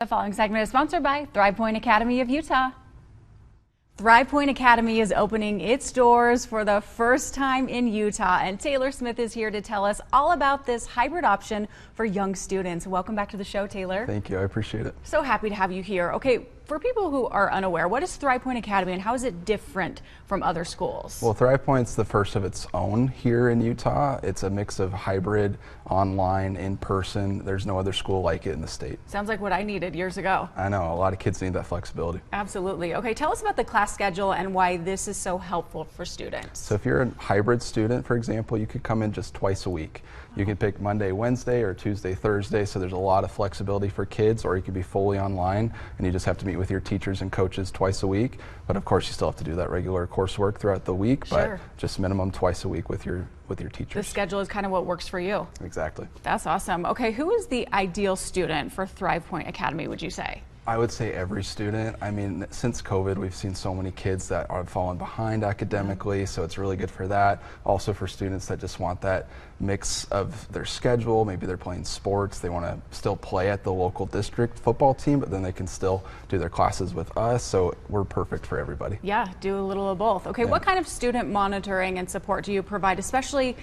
The following segment is sponsored by ThrivePoint Academy of Utah. ThrivePoint Academy is opening its doors for the first time in Utah, and Taylor Smith is here to tell us all about this hybrid option for young students. Welcome back to the show, Taylor. Thank you. I appreciate it. So happy to have you here. Okay, for people who are unaware, what is ThrivePoint Academy and how is it different from other schools? Well, ThrivePoint's the first of its own here in Utah. It's a mix of hybrid, online, in person. There's no other school like it in the state. Sounds like what I needed years ago. I know, a lot of kids need that flexibility. Absolutely. Okay, tell us about the class schedule and why this is so helpful for students. So if you're a hybrid student, for example, you could come in just twice a week. You can pick Monday, Wednesday, or Tuesday, Thursday, so there's a lot of flexibility for kids, or you could be fully online and you just have to meet with your teachers and coaches twice a week. But of course, you still have to do that regular coursework throughout the week, Sure. but just minimum twice a week with your teachers. The schedule is kind of what works for you. Exactly. That's awesome. Okay, who is the ideal student for ThrivePoint Academy, would you say? I would say every student. I mean, since COVID, we've seen so many kids that are falling behind academically, so it's really good for that. Also for students that just want that mix of their schedule. Maybe they're playing sports, they want to still play at the local district football team, but then they can still do their classes with us, so we're perfect for everybody. Yeah, do a little of both. Okay, What kind of student monitoring and support do you provide, especially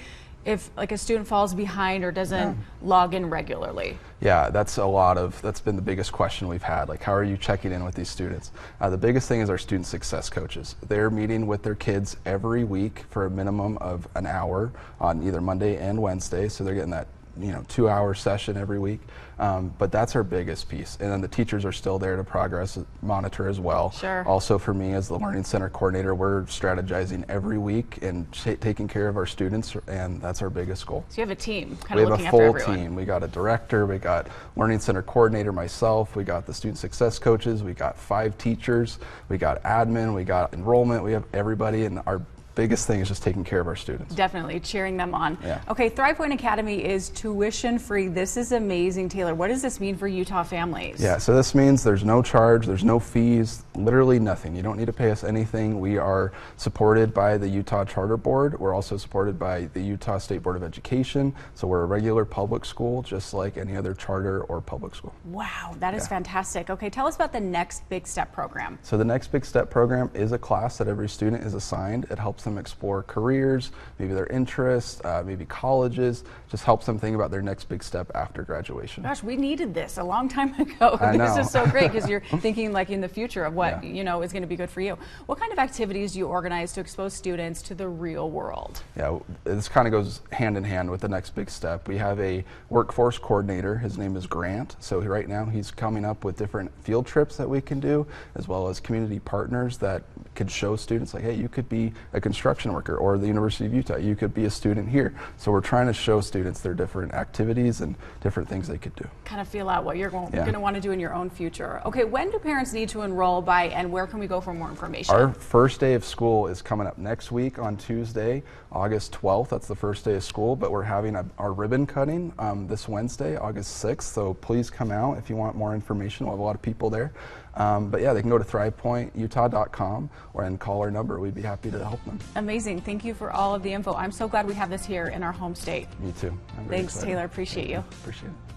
if like a student falls behind or doesn't log in regularly? Yeah, that's been the biggest question we've had. Like, how are you checking in with these students? The biggest thing is our student success coaches. They're meeting with their kids every week for a minimum of an hour on either Monday and Wednesday. So they're getting that 2-hour session every week. But that's our biggest piece. And then the teachers are still there to progress monitor as well. Sure. Also for me as the Learning Center coordinator, we're strategizing every week and taking care of our students, and that's our biggest goal. So you have a team kind of looking after everyone. We have a full team. We got a director, we got Learning Center coordinator, myself, we got the student success coaches, we got 5 teachers, we got admin, we got enrollment, we have everybody, and our biggest thing is just taking care of our students. Definitely, cheering them on. Yeah. Okay, ThrivePoint Academy is tuition free. This is amazing, Taylor. What does this mean for Utah families? Yeah, so this means there's no charge, there's no fees, literally nothing. You don't need to pay us anything. We are supported by the Utah Charter Board. We're also supported by the Utah State Board of Education. So we're a regular public school, just like any other charter or public school. Wow, that is fantastic. Okay, tell us about the Next Big Step program. So the Next Big Step program is a class that every student is assigned. It helps them explore careers, maybe their interests, maybe colleges, just helps them think about their next big step after graduation. Gosh, we needed this a long time ago. I know. This is so great because you're thinking like in the future of what is going to be good for you. What kind of activities do you organize to expose students to the real world? Yeah, this kind of goes hand in hand with the Next Big Step. We have a workforce coordinator. His name is Grant. So right now he's coming up with different field trips that we can do, as well as community partners that could show students like, hey, you could be a construction worker, or the University of Utah, you could be a student here. So we're trying to show students their different activities and different things they could do. Kind of feel out what you're going to want to do in your own future. Okay, when do parents need to enroll by, and where can we go for more information? Our first day of school is coming up next week on Tuesday, August 12th. That's the first day of school, but we're having our ribbon cutting this Wednesday, August 6th. So please come out if you want more information. We'll have a lot of people there. But yeah, they can go to thrivepointutah.com and call our number. We'd be happy to help them. Amazing. Thank you for all of the info. I'm so glad we have this here in our home state. Me too. Thanks, Taylor. Appreciate you. Appreciate it.